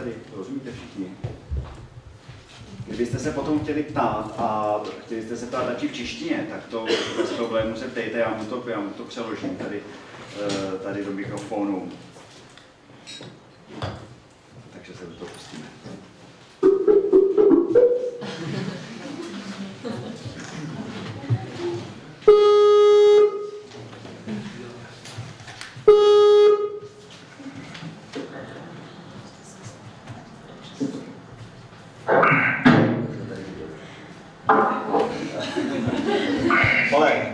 tady, rozumíte všichni? Kdybyste se potom chtěli ptát a chtěli jste se ptát radši v češtině, tak to bez problému se ptejte, já mu to přeložím tady do mikrofonu. Takže se do toho pustíme.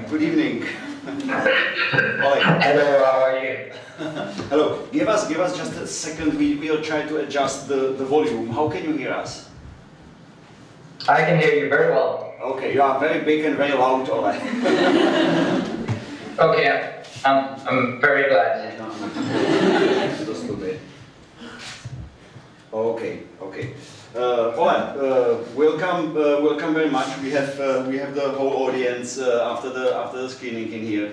Good evening. Ole. Hello, how are you? Hello. Give us just a second. We'll try to adjust the volume. How can you hear us? I can hear you very well. Okay, you are very big and very loud, Ole. Okay, I'm very glad. Just a bit. Okay. Ole, welcome very much. We have the whole audience after the screening in here.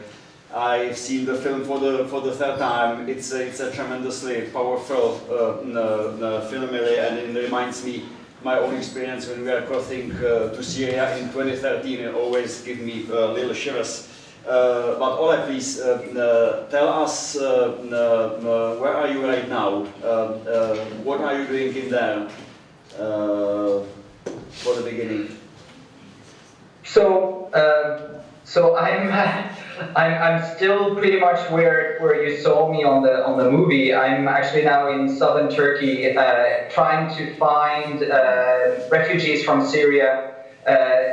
I've seen the film for the third time. It's a tremendously powerful film, really, and it reminds me my own experience when we are crossing to Syria in 2013. It always gives me little shivers. But Ole, please tell us where are you right now? What are you doing in there? For the beginning. So I'm still pretty much where you saw me on the movie. I'm actually now in southern Turkey, trying to find refugees from Syria,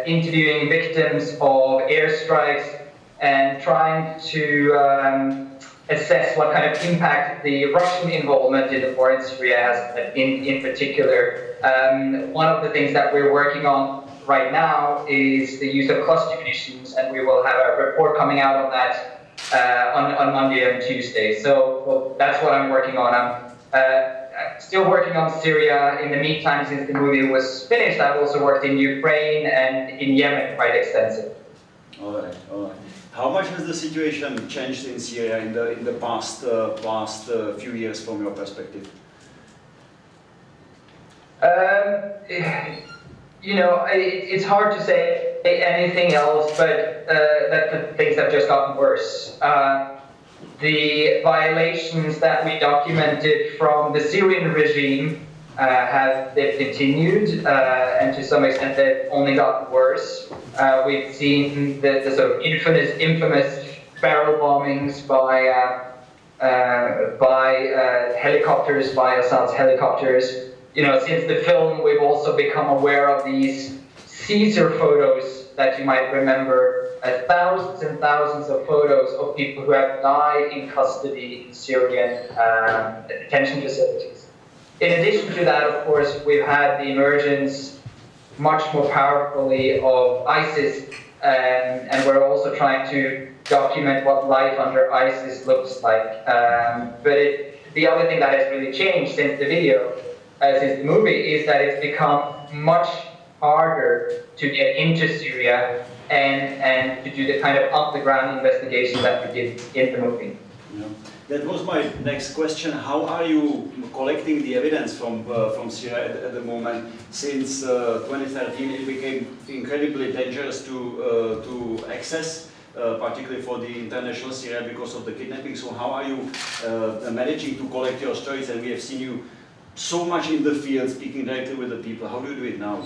interviewing victims of airstrikes, and trying to assess what kind of impact the Russian involvement in the war in Syria has in particular. One of the things that we're working on right now is the use of cluster munitions, and we will have a report coming out on that on Monday and Tuesday. So well, that's what I'm working on. I'm still working on Syria. In the meantime, since the movie was finished, I've also worked in Ukraine and in Yemen quite extensively. All right. How much has the situation changed in Syria in the past few years from your perspective? You know, it's hard to say anything else, but that the things have just gotten worse. The violations that we documented from the Syrian regime they've continued, and to some extent they've only gotten worse. We've seen the sort of infamous barrel bombings by helicopters, by Assad's helicopters. You know, since the film, we've also become aware of these Caesar photos that you might remember, thousands and thousands of photos of people who have died in custody in Syrian detention facilities. In addition to that, of course, we've had the emergence much more powerfully of ISIS, and we're also trying to document what life under ISIS looks like. But the other thing that has really changed since the video, since the movie, is that it's become much harder to get into Syria and to do the kind of on-the-ground investigation that we did in the movie. Yeah. That was my next question. How are you collecting the evidence from Syria at the moment? Since 2013, it became incredibly dangerous to access, particularly for the international Syria because of the kidnapping. So how are you managing to collect your stories? And we have seen you so much in the field, speaking directly with the people. How do you do it now?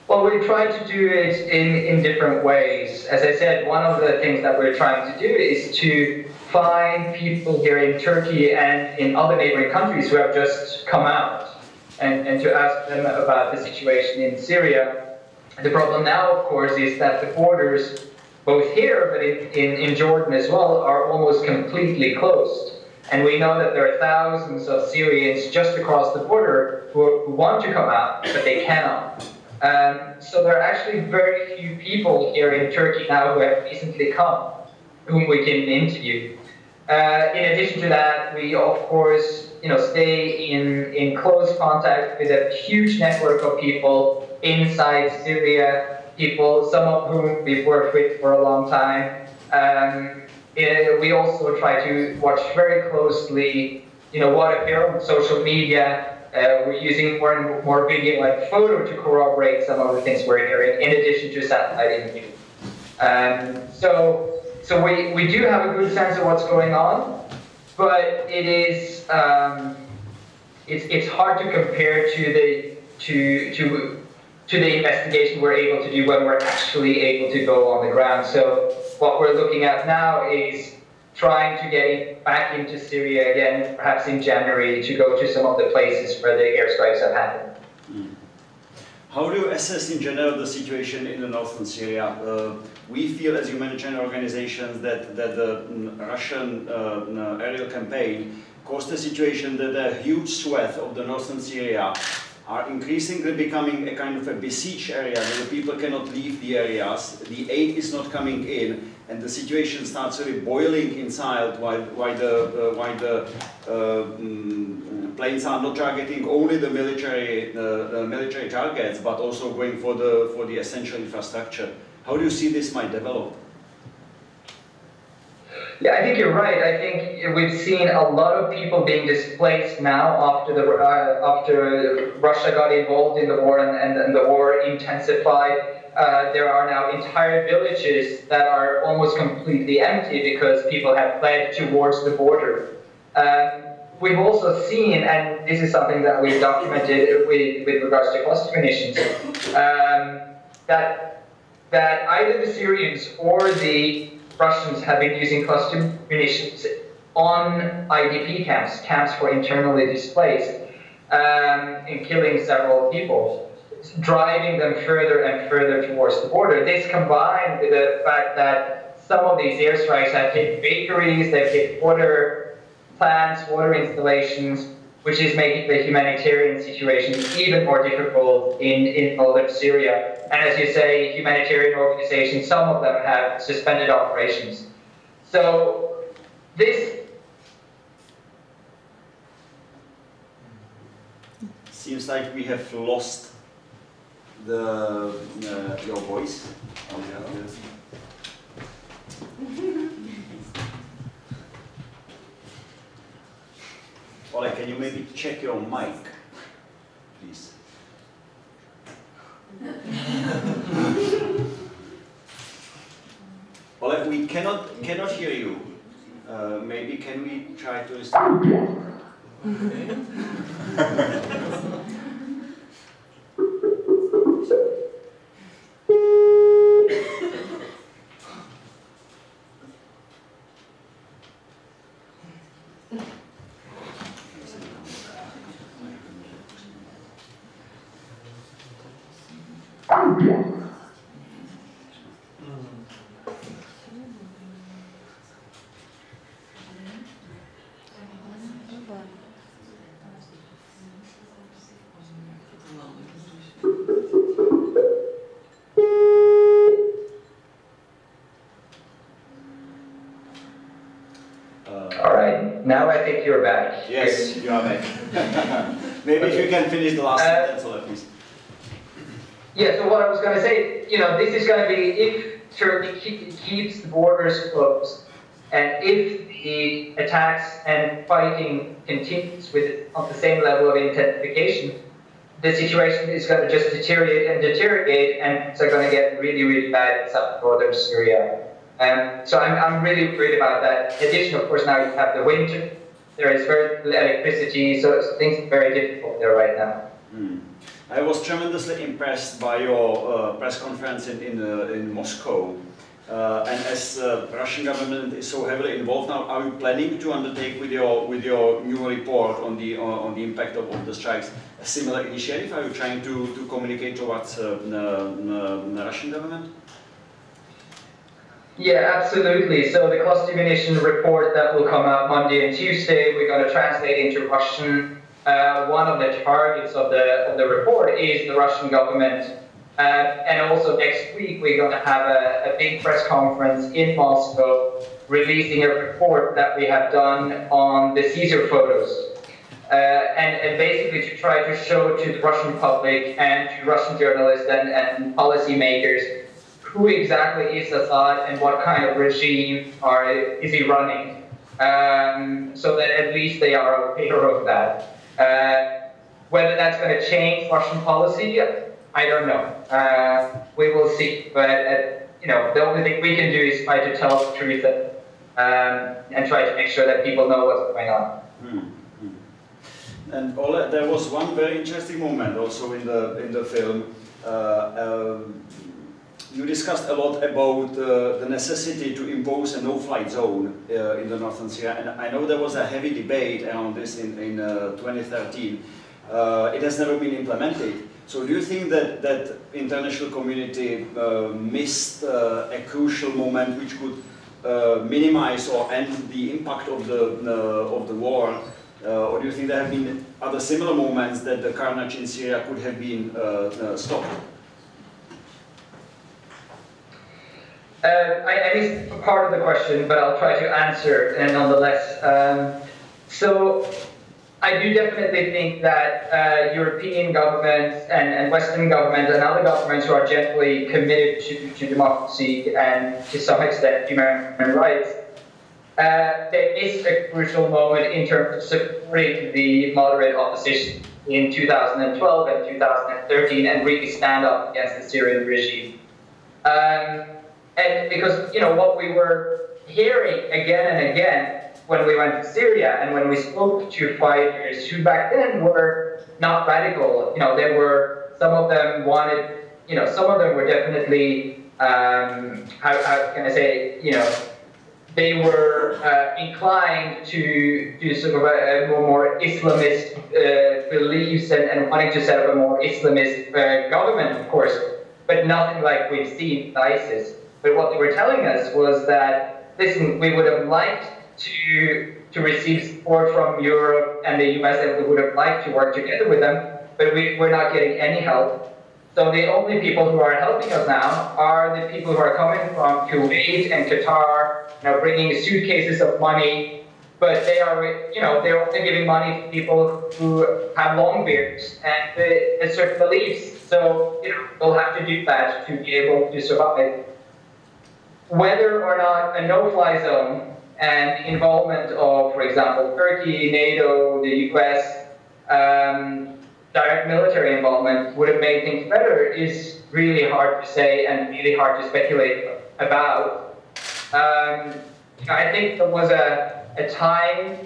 Well, we try to do it in different ways. As I said, one of the things that we're trying to do is to find people here in Turkey and in other neighboring countries who have just come out and to ask them about the situation in Syria. The problem now, of course, is that the borders, both here but in Jordan as well, are almost completely closed. And we know that there are thousands of Syrians just across the border who want to come out, but they cannot. So there are actually very few people here in Turkey now who have recently come, whom we can interview. In addition to that, we of course, stay in close contact with a huge network of people inside Syria, people, some of whom we've worked with for a long time. We also try to watch very closely, what appear on social media. We're using more and more video and photo to corroborate some of the things we're hearing, in addition to satellite imagery. So we do have a good sense of what's going on, but it is it's hard to compare to the investigation we're able to do when we're actually able to go on the ground. So what we're looking at now is trying to get back into Syria again, perhaps in January, to go to some of the places where the airstrikes have happened. How do you assess in general the situation in the northern Syria? We feel as humanitarian organizations that the Russian aerial campaign caused a situation that a huge swath of the northern Syria are increasingly becoming a kind of a besieged area where the people cannot leave the areas, the aid is not coming in, and the situation starts really boiling inside while the planes are not targeting only the military targets, but also going for the essential infrastructure. How do you see this might develop? Yeah, I think you're right. I think we've seen a lot of people being displaced now after Russia got involved in the war and the war intensified. There are now entire villages that are almost completely empty because people have fled towards the border. We've also seen, and this is something that we've documented with regards to cluster munitions, that either the Syrians or the Russians have been using cluster munitions on IDP camps for internally displaced, and killing several people, driving them further and further towards the border. This combined with the fact that some of these airstrikes have hit bakeries, they've hit water plants, water installations, which is making the humanitarian situation even more difficult in northern Syria. And as you say, humanitarian organizations, some of them have suspended operations. So this seems like we have lost your voice. Ole, can you maybe check your mic, please? Ole, we cannot hear you. Maybe can we try to listen? Now I think you're back. Yes, you are back. Maybe if you can finish the last sentence, please. Yeah, so what I was going to say, this is going to be, if Turkey keeps the borders closed, and if the attacks and fighting continues on the same level of intensification, the situation is going to just deteriorate, and it's going to get really, really bad in south northern Syria. So I'm really worried about that. In addition, of course, now you have the winter. There is very little electricity, so things are very difficult there right now. I was tremendously impressed by your press conference in Moscow. And as the Russian government is so heavily involved now, are you planning to undertake with your new report on the impact of the strikes a similar initiative? Are you trying to communicate towards the Russian government? Yeah, absolutely. So the cluster munition report that will come out Monday and Tuesday, we're going to translate into Russian. One of the targets of the report is the Russian government. And also next week, we're going to have a big press conference in Moscow releasing a report that we have done on the Caesar photos. And basically to try to show to the Russian public and to Russian journalists and policymakers who exactly is Assad and what kind of regime is he running. so that at least they are aware of that. Whether that's going to change Russian policy, I don't know. We will see. But you know, the only thing we can do is try to tell the truth and try to make sure that people know what's going on. And Ole, there was one very interesting moment also in the film. You discussed a lot about the necessity to impose a no-flight zone in the northern Syria, and I know there was a heavy debate around this in 2013. It has never been implemented. So do you think that international community missed a crucial moment which could minimize or end the impact of the war? Or do you think there have been other similar moments that the carnage in Syria could have been stopped? I missed part of the question, but I'll try to answer nonetheless. So I do definitely think that European governments and Western governments and other governments who are generally committed to democracy and to some extent human rights, they missed a crucial moment in terms of supporting the moderate opposition in 2012 and 2013 and really stand up against the Syrian regime. And because, you know, what we were hearing again and again when we went to Syria and when we spoke to fighters who back then were not radical, you know, there were, some of them wanted, you know, some of them were definitely, how can I say, you know, they were inclined to sort of a more Islamist beliefs and wanting to set up a more Islamist government, of course, but nothing like we've seen with ISIS. But what they were telling us was that, listen, we would have liked to receive support from Europe and the US, and we would have liked to work together with them, but we're not getting any help. So the only people who are helping us now are the people who are coming from Kuwait and Qatar, you know, bringing suitcases of money, but they are, you know, they're only giving money to people who have long beards and certain beliefs. So, you know, they'll have to do that to be able to survive. Whether or not a no-fly zone and the involvement of, for example, Turkey, NATO, the US, direct military involvement would have made things better is really hard to say and really hard to speculate about. I think there was a time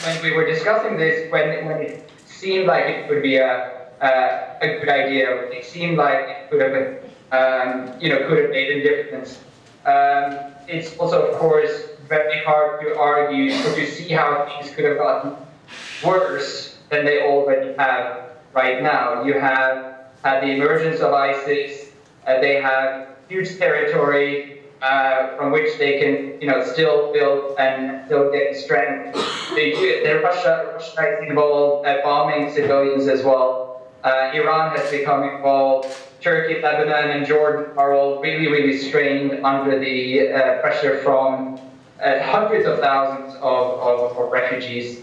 when we were discussing this when it seemed like it would be a good idea. It seemed like it could have, you know, could have made a difference. It's also, of course, very hard to argue or to see how things could have gotten worse than they already have right now. You have had the emergence of ISIS. They have huge territory from which they can, you know, still build and still get strength. Russia is involved at bombing civilians as well. Iran has become involved. Turkey, Lebanon, and Jordan are all really, really strained under the pressure from hundreds of thousands of refugees.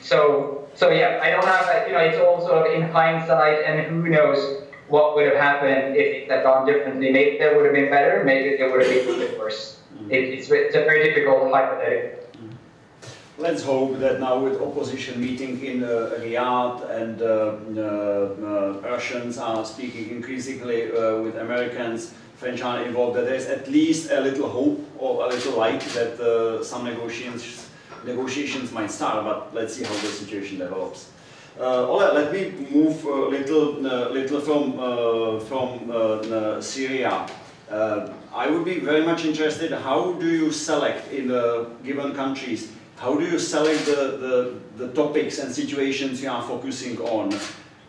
So yeah, I don't have, you know, it's all sort of in hindsight, and who knows what would have happened if it had gone differently. Maybe that would have been better, maybe it would have been a bit worse. It's a very difficult hypothetical. Let's hope that now with opposition meeting in Riyadh and Russians are speaking increasingly with Americans, French are involved, that there's at least a little hope or a little light that some negotiations might start, but let's see how the situation develops. Ole, let me move a little from Syria. I would be very much interested, how do you select in given countries, how do you select the topics and situations you are focusing on?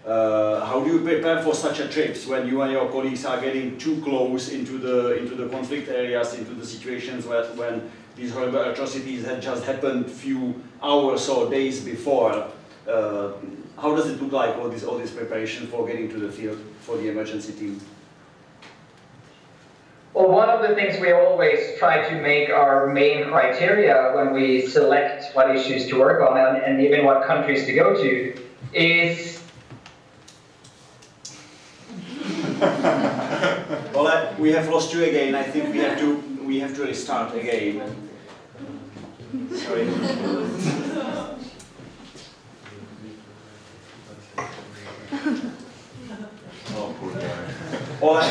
How do you prepare for such a trips when you and your colleagues are getting too close into the conflict areas, into the situations when these horrible atrocities had just happened few hours or days before? How does it look like, all this preparation for getting to the field for the emergency team? Well, one of the things we always try to make our main criteria when we select what issues to work on and even what countries to go to is... Well, we have lost you again. I think we have to restart again. Sorry. Oh, poor guy. Or,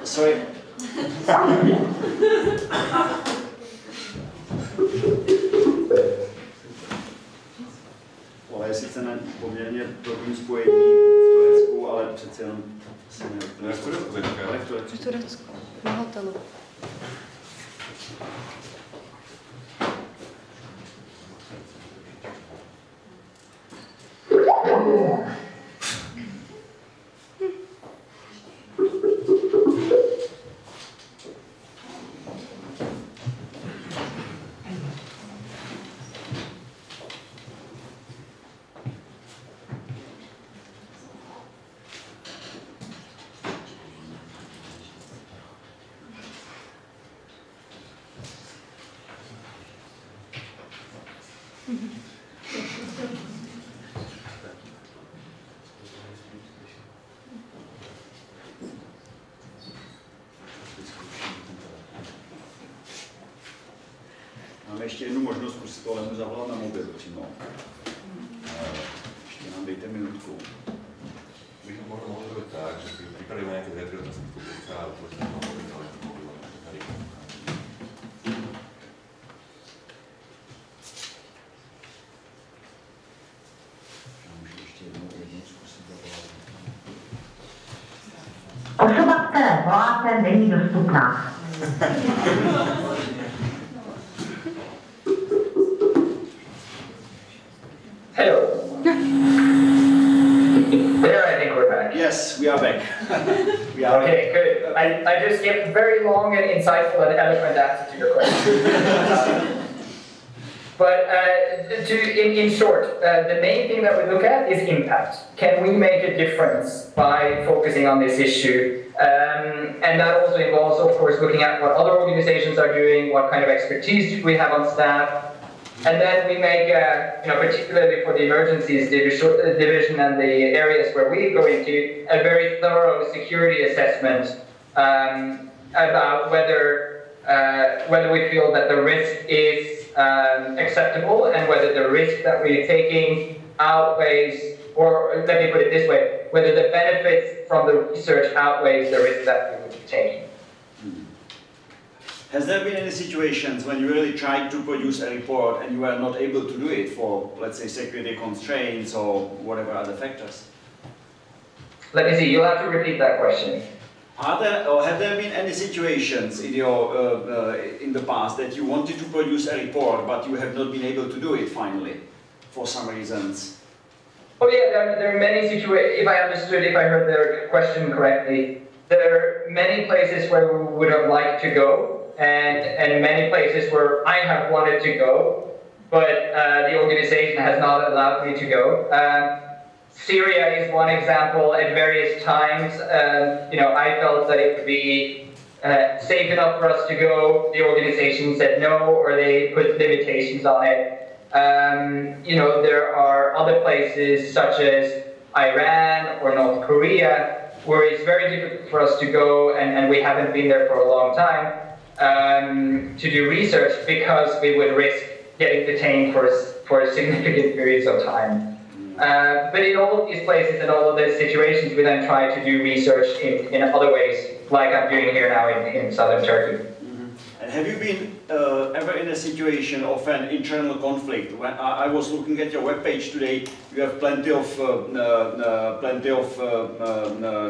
sorry. Ole je sice na poměrně dobrým spojení v Turecku, ale přece jenom se No, jak v Turecku teďka? Ale v Turecku. V Turecku, na hotelu. Máme ještě jednu možnost zkusit to, ale mu zavolat na mobil přímo. Ještě nám dejte minutku. Bych mohl to být tak, že si připravíme nějaké věci, to jsem tu a prostě mohl být ale to mobil. Můžu ještě jednou zkusit zavolat. Osoba, které voláte, není dostupná. Hello. There, I think we're back. Yes, we are back. We are Okay, good. I just gave very long and insightful and eloquent answer to your question. But in short, the main thing that we look at is impact. Can we make a difference by focusing on this issue? And that also involves, of course, looking at what other organizations are doing, what kind of expertise we have on staff. And then we make, particularly for the emergencies division and the areas where we go into, a very thorough security assessment about whether we feel that the risk is acceptable and whether the risk that we're taking outweighs, or let me put it this way, whether the benefits from the research outweighs the risk that we would be taking. Has there been any situations when you really tried to produce a report and you were not able to do it for, let's say, security constraints or whatever other factors? Let me see, you'll have to repeat that question. Are there, or have there been any situations in your in the past that you wanted to produce a report but you have not been able to do it finally for some reasons? Oh yeah, there are many situations. If I heard the question correctly, there are many places where we would have liked to go, and many places where I have wanted to go, but the organization has not allowed me to go. Syria is one example. At various times, I felt that it would be safe enough for us to go. The organization said no, or they put limitations on it. There are other places such as Iran or North Korea where it's very difficult for us to go, and we haven't been there for a long time, to do research because we would risk getting detained for significant periods of time. But in all of these places and all of these situations, we then try to do research in other ways, like I'm doing here now in southern Turkey. Mm-hmm. And have you been ever in a situation of an internal conflict? When I was looking at your webpage today, you have plenty of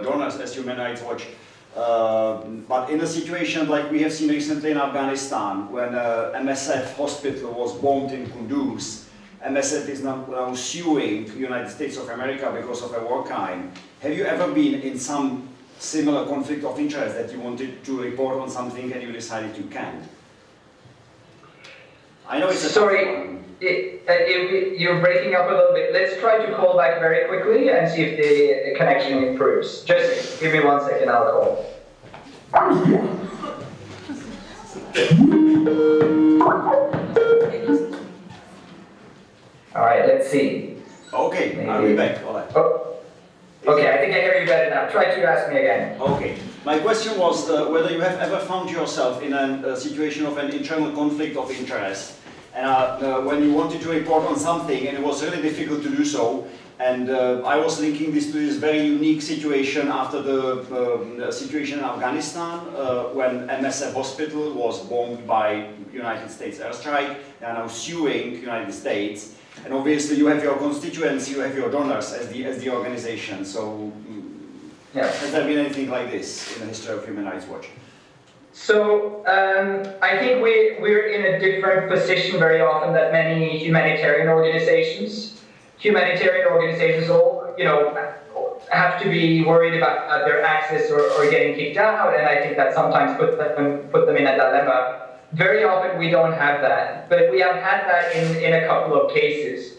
donors as Human Rights Watch. But in a situation like we have seen recently in Afghanistan, when MSF hospital was bombed in Kunduz, MSF is now suing the United States of America because of a war crime. Have you ever been in some similar conflict of interest that you wanted to report on something and you decided you can't? I know it's a Sorry, you're breaking up a little bit. Let's try to call back very quickly and see if the connection improves. Just give me 1 second, I'll call. All right, let's see. Okay, Maybe. I'll be back. All right. Oh, okay, I think I hear you better now. Try to ask me again. Okay. My question was whether you have ever found yourself in a situation of an internal conflict of interest And when you wanted to report on something, and it was really difficult to do so, and I was linking this to this very unique situation after the situation in Afghanistan, when MSF hospital was bombed by United States airstrike. They are now suing United States, and obviously you have your constituents, you have your donors as the organization. So, yeah. Has there been anything like this in the history of Human Rights Watch? So I think we're in a different position very often than many humanitarian organizations. Humanitarian organizations all, have to be worried about their access or getting kicked out, and I think that sometimes put them in a dilemma. Very often we don't have that, but we have had that in a couple of cases.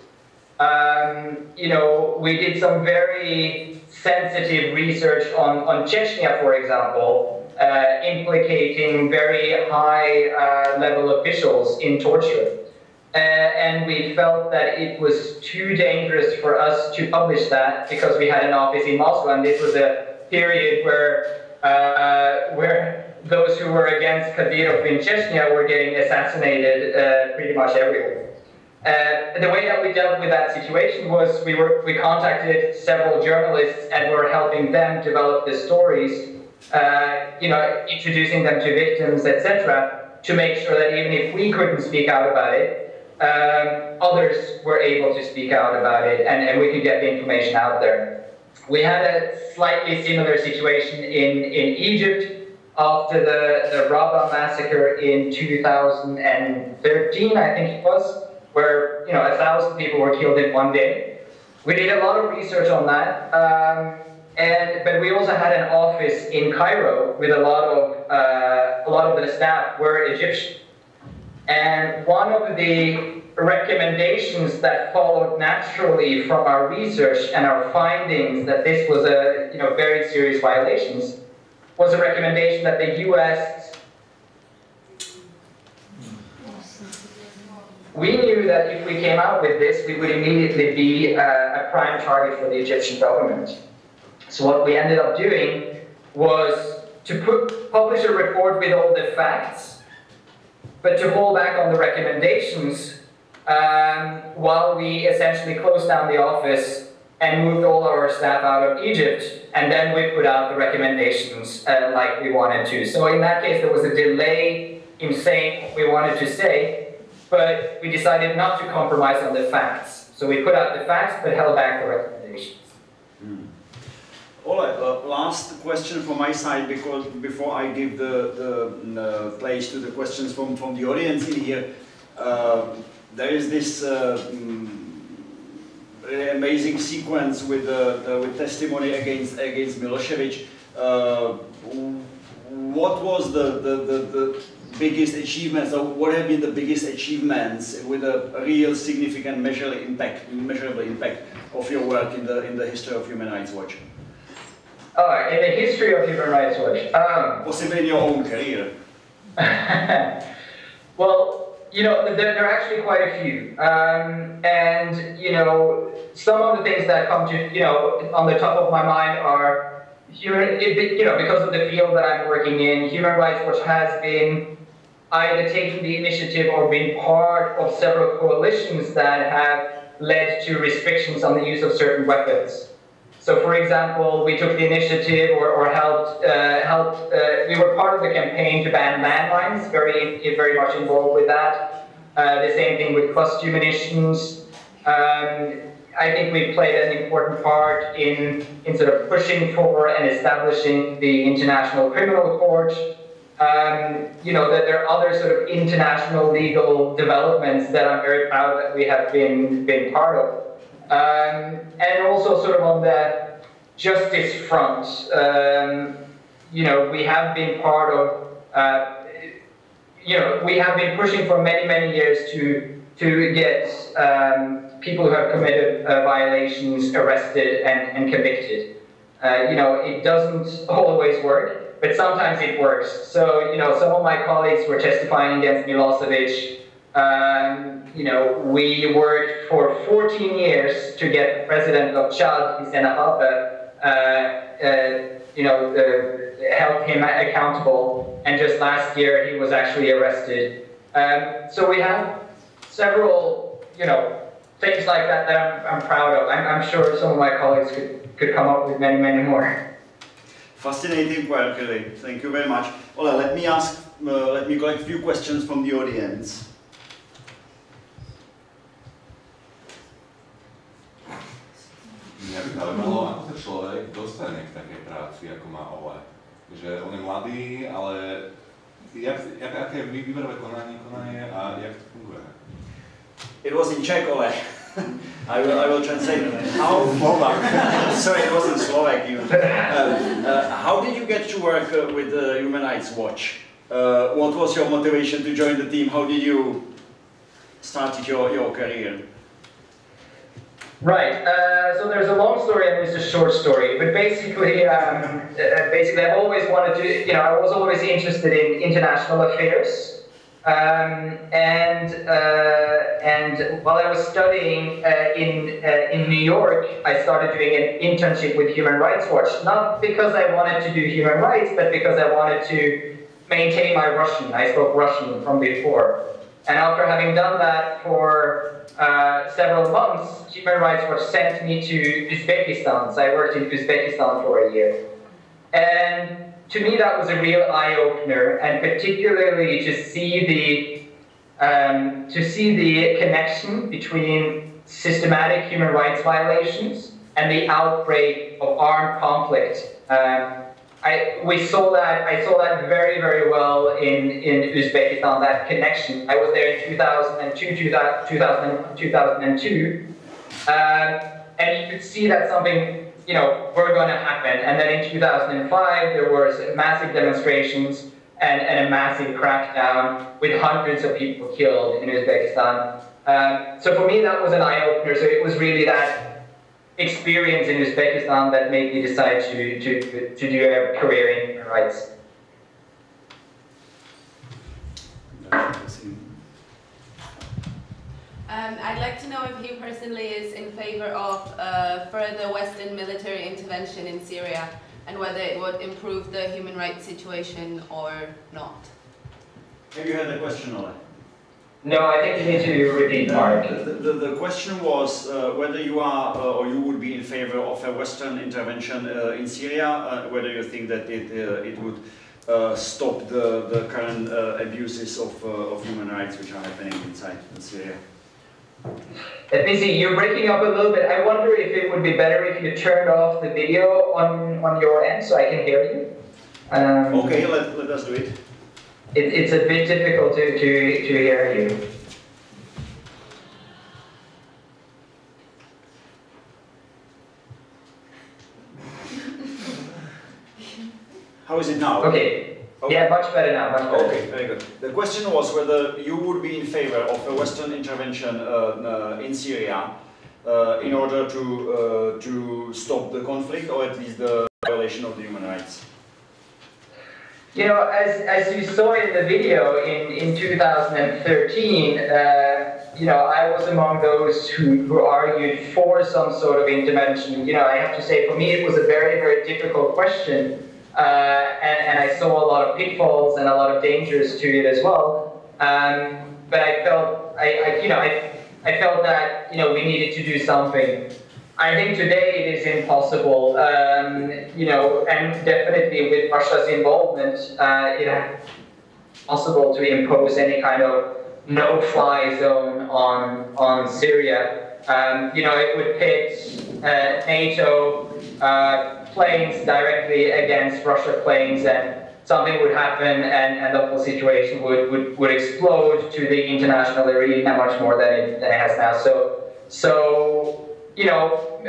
We did some very sensitive research on Chechnya, for example, implicating very high level officials in torture. And we felt that it was too dangerous for us to publish that because we had an office in Moscow, and this was a period where those who were against Kadyrov in Chechnya were getting assassinated pretty much everywhere. The way that we dealt with that situation was we contacted several journalists and were helping them develop the stories, introducing them to victims, etc., to make sure that even if we couldn't speak out about it, others were able to speak out about it, and we could get the information out there. We had a slightly similar situation in Egypt after the Rabaa massacre in 2013, I think it was, where 1,000 people were killed in one day. We did a lot of research on that, but we also had an office in Cairo with a lot of the staff were Egyptian. And one of the recommendations that followed naturally from our research and our findings that this was a very serious violations was a recommendation that the U.S. We knew that if we came out with this, we would immediately be a prime target for the Egyptian government. So what we ended up doing was to publish a report with all the facts, but to hold back on the recommendations while we essentially closed down the office and moved all our staff out of Egypt, and then we put out the recommendations like we wanted to. So in that case, there was a delay in saying what we wanted to say, but we decided not to compromise on the facts. So we put out the facts, but held back the recommendations. All right, last question from my side, because before I give the place to the questions from the audience in here, there is this really amazing sequence with testimony against Milosevic. What was the biggest achievements, or what have been the biggest achievements with a real significant measurable impact of your work in the history of Human Rights Watch? In the history of Human Rights Watch? Possibly in your own career. Well, there are actually quite a few. And, some of the things that come to, on the top of my mind are, because of the field that I'm working in, Human Rights Watch has been either taking the initiative or been part of several coalitions that have led to restrictions on the use of certain weapons. So, for example, we took the initiative or helped. We were part of the campaign to ban landmines. Very much involved with that. The same thing with cluster munitions. I think we played an important part in sort of pushing for and establishing the International Criminal Court. That there are other sort of international legal developments that I'm very proud that we have been part of. And also sort of on the justice front, we have been part of, we have been pushing for many years to get people who have committed violations arrested and convicted. It doesn't always work, but sometimes it works. So, some of my colleagues were testifying against Milosevic. We worked for 14 years to get the president of Chad, Hissène held him accountable, and just last year he was actually arrested. So several, things like that that I'm proud of. I'm sure some of my colleagues could come up with many, many more. Fascinating work, really. Thank you very much. Ole, let me collect a few questions from the audience. Mňa by zaujímalo, ako sa človek dostane k takej práci, ako má Ole. Že on je mladý, ale aké je výberové konanie a jak to funguje? It was in Czech, Ole. I will translate. How? Sorry, it was in Slovak. How did you get to work with Human Rights Watch? What was your motivation to join the team? How did you start your career? Right. So there's a long story and there's a short story. But basically, I've always wanted to. I was always interested in international affairs. And while I was studying in New York, I started doing an internship with Human Rights Watch, not because I wanted to do human rights, but because I wanted to maintain my Russian. I spoke Russian from before. And after having done that for several months, Human Rights Watch sent me to Uzbekistan. So I worked in Uzbekistan for a year. And to me, that was a real eye-opener, and particularly to see the connection between systematic human rights violations and the outbreak of armed conflict. I saw that very, very well in Uzbekistan, that connection. I was there in 2002, and you could see that something were going to happen. And then in 2005, there were massive demonstrations and a massive crackdown with hundreds of people killed in Uzbekistan. So for me, that was an eye-opener. So it was really that experience in Uzbekistan that made me decide to do a career in human rights. I'd like to know if he personally is in favor of further Western military intervention in Syria and whether it would improve the human rights situation or not. Have you heard the question, Ole? No, I think you need to repeat, Mark. The question was whether you are or you would be in favor of a Western intervention in Syria, whether you think that it would stop the current abuses of human rights which are happening inside Syria. Let me see, you're breaking up a little bit. I wonder if it would be better if you turned off the video on your end so I can hear you. Okay, let us do it. It's a bit difficult to hear you. How is it now? Okay. Yeah, much better now, much better. Okay, very good. The question was whether you would be in favor of a Western intervention in Syria in order to stop the conflict or at least the violation of the human rights. As you saw in the video in 2013, I was among those who argued for some sort of intervention. I have to say, for me, it was a very, very difficult question. And I saw a lot of pitfalls and a lot of dangers to it as well. But I felt, I felt that we needed to do something. I think today it is impossible, and definitely with Russia's involvement, it is possible to impose any kind of no-fly zone on Syria. It would pit NATO planes directly against Russia planes, and something would happen, and the whole situation would explode to the international arena much more than it has now. So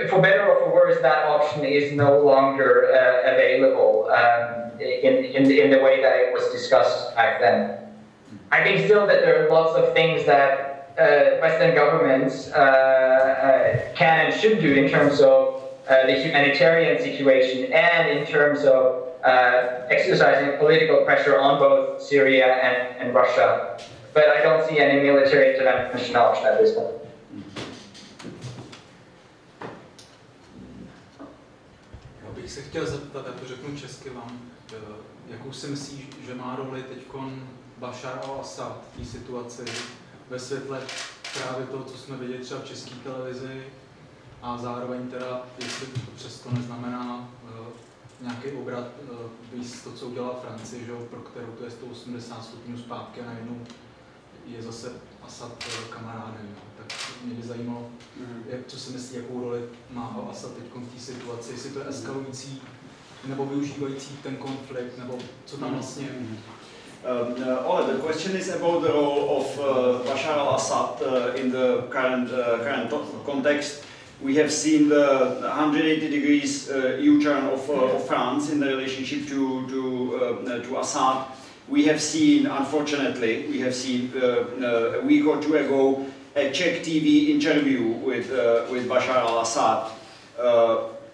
for better or for worse, that option is no longer available in the way that it was discussed back then. I think still that there are lots of things that Western governments can and should do in terms of the humanitarian situation and in terms of exercising political pressure on both Syria and Russia. But I don't see any military intervention option at this point. Já bych se chtěl zeptat, já to řeknu česky vám, jakou si myslíš, že má roli teďkon Bashar al-Assad v té situaci ve světle právě to, co jsme viděli třeba v české televizi, a zároveň teda, jestli to přesto neznamená nějaký obrat, víc to, co udělala Francie, že, pro kterou to je 180 stupňů zpátky a najednou je zase Asad kamarádem. Tak mě by zajímalo, co si myslí, jakou roli má Asad teď v té situaci, jestli to je eskalující nebo využívající ten konflikt, nebo co tam vlastně... Ole, the question is about the role of Bashar al-Assad in the current context. We have seen the 180 degrees U-turn of France in the relationship to Assad. We have seen, unfortunately, a week or two ago a Czech TV interview with Bashar al-Assad.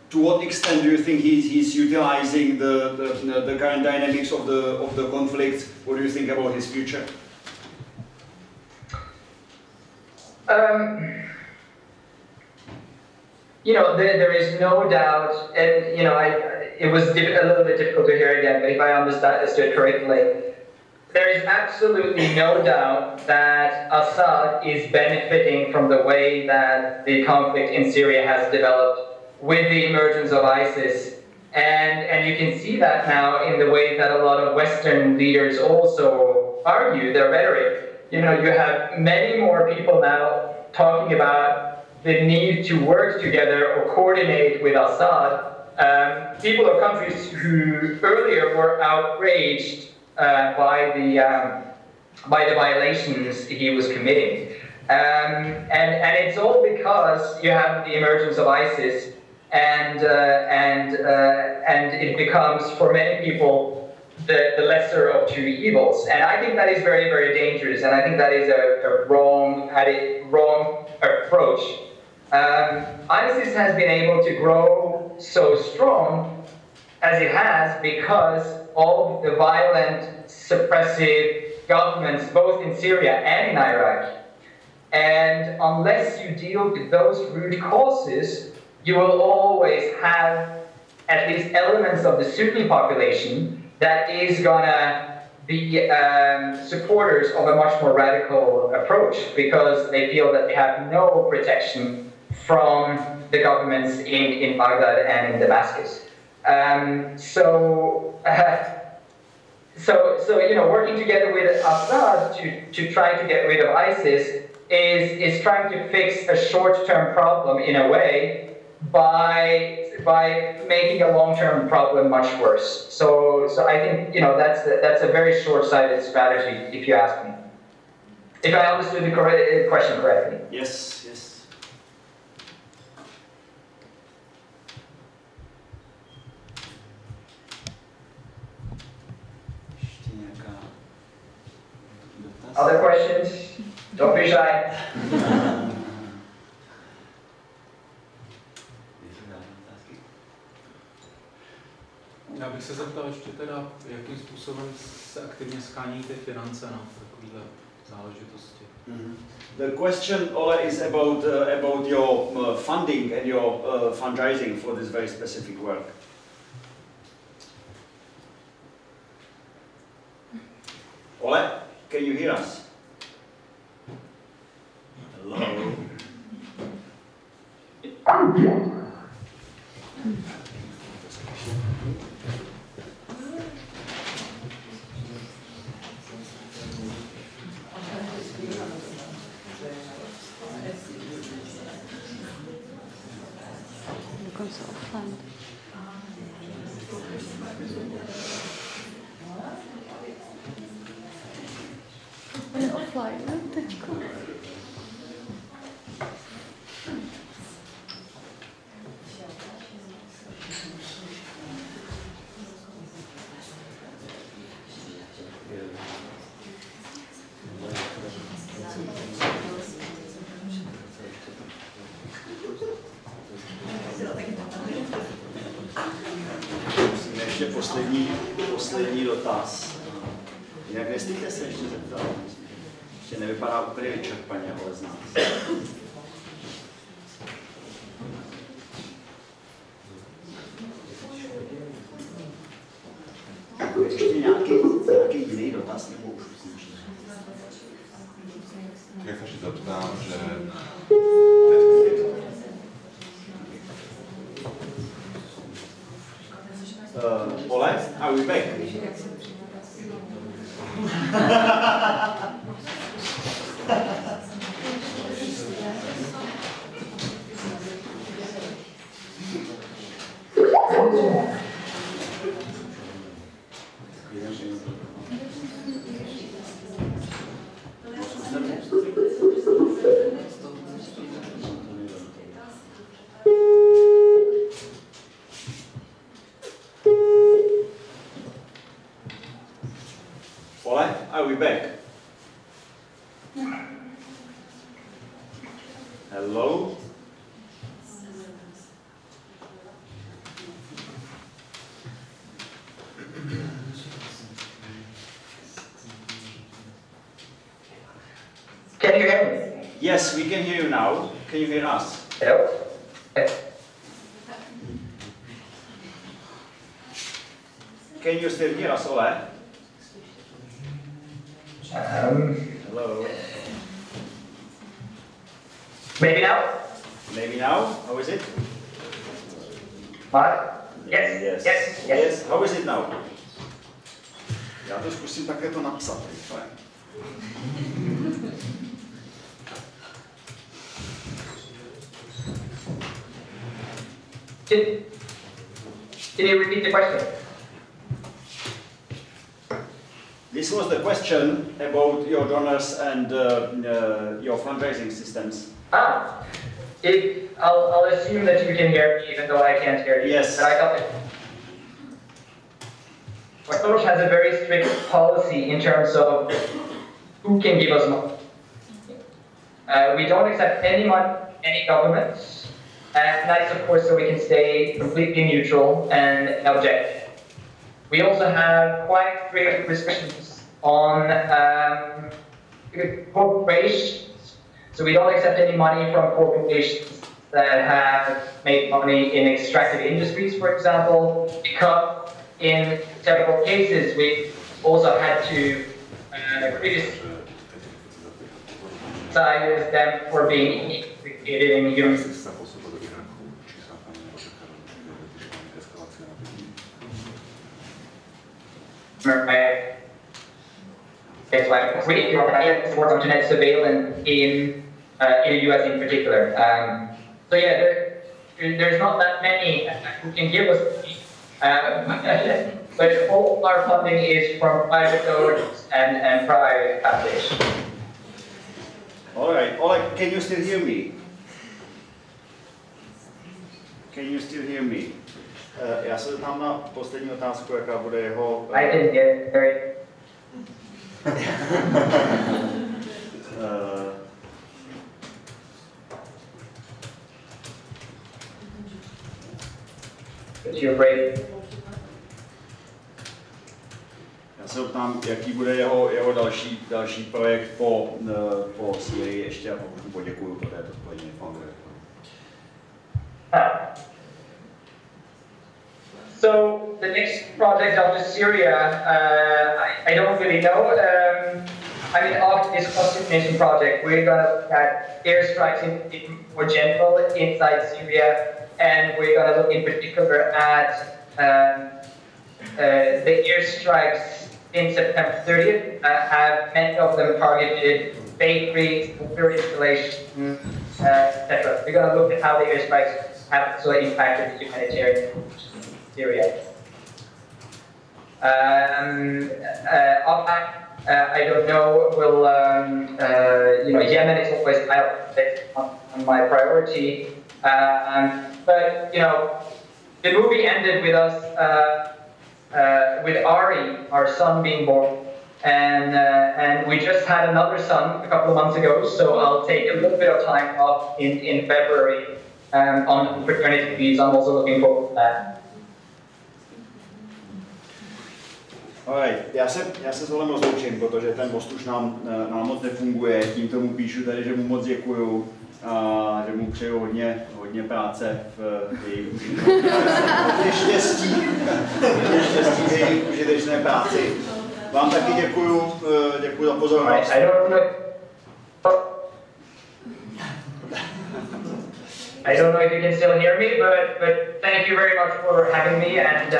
To what extent do you think he's utilizing the current dynamics of the conflict? What do you think about his future? You know, there is no doubt, and you know, it was a little bit difficult to hear again, but if I understood correctly, there is absolutely no doubt that Assad is benefiting from the way that the conflict in Syria has developed with the emergence of ISIS. And you can see that now in the way that a lot of Western leaders also argue their rhetoric. You know, you have many more people now talking about the need to work together or coordinate with Assad. People of countries who earlier were outraged by the violations he was committing. And it's all because you have the emergence of ISIS, and it becomes, for many people, the lesser of two evils. And I think that is very, very dangerous, and I think that is a wrong approach. ISIS has been able to grow so strong as it has because of the violent, suppressive governments both in Syria and in Iraq. And unless you deal with those root causes, you will always have at least elements of the Sunni population that is gonna be supporters of a much more radical approach because they feel that they have no protection from the governments in Baghdad and in Damascus. So you know, working together with Assad to try to get rid of ISIS is trying to fix a short-term problem in a way by making a long-term problem much worse. So I think, you know, that's a very short-sighted strategy, if you ask me. If I understood the question correctly. Yes. Other questions? Don't be shy. Já bych se zeptal ještě teda, jakým způsobem se aktivně skání ty finance na takovéhle záležitosti. The question, Ole, is about your funding and your fundraising for this very specific work. Ole, can you hear us? Hello. Poslední dotaz. Jinak nestýte se ještě zeptat. Ještě nevypadá úplně vyčerpaně, ale z nás. Ještě nějaký jiný dotaz, nebo už skončí? Ja sa ešte zeptám, že Ole, are we back? Ole, are we back? Hello? Can you hear me? Yes, we can hear you now. Can you hear us? Hello? Can you still hear us, Ole? Hello? Maybe now? Maybe now? How is it? Mark? Yes, Yes. yes, yes. Yes. How is it now? Já to zkusím také to napsat. Rychle. Can you repeat the question? This was the question about your donors and your fundraising systems. I'll assume that you can hear me even though I can't hear you. Yes. But I got it. Soros has a very strict policy in terms of who can give us money. We don't accept any money, any governments, and that is of course so we can stay completely neutral and objective. We also have quite strict restrictions on corporations, so we don't accept any money from corporations that have made money in extractive industries, for example, because in several cases we also had to criticize them for being implicated in human it's like we work on genetic surveillance in the US in particular. So yeah, there's not that many who can give us, but all our funding is from private donors and private foundations. All right. Can you still hear me? Can you still hear me? Já se zeptám na poslední otázku, jaká bude jeho... I can hear you. You're brave. Já se ptám, jaký bude jeho další projekt po Sýrii ještě a pokud mu poděkuju po této odpovědi. So the next project after Syria, I don't really know. I mean, after this cost estimation project, we're going to look at airstrikes in more general inside Syria, and we're going to look in particular at the airstrikes in September 30th. Have many of them targeted bakeries, water installations, etc. We're going to look at how the airstrikes have also impacted the humanitarian Syria. I don't know. Will Yemen is always high on my priority. But the movie ended with us with Ari, our son, being born, and we just had another son a couple of months ago. So I'll take a little bit of time off in February on paternity leave. I'm also looking forward to that. Alright, já se s Olem rozloučím, protože ten post už nám moc nefunguje. Tímto mu píšu tady, že mu moc děkuju a že mu přeju hodně práce v jejich hodně štěstí v jejich užitečné práci. Vám taky děkuju za pozornost. I don't know if you can still hear me, but thank you very much for having me, and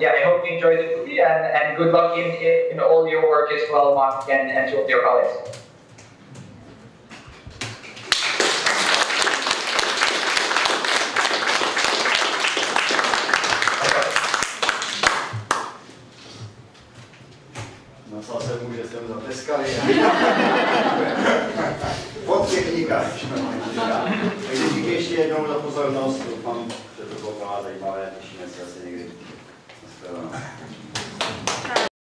yeah, I hope you enjoyed the movie, and good luck in all your work as well, Mark, and to all your colleagues. Nasal se mu, že jste mu zatleskali. Po technikách. Takže díky ještě jednou za pozornost. Doufám, že to bylo pro vás zajímavé. Těšíme se asi někdy.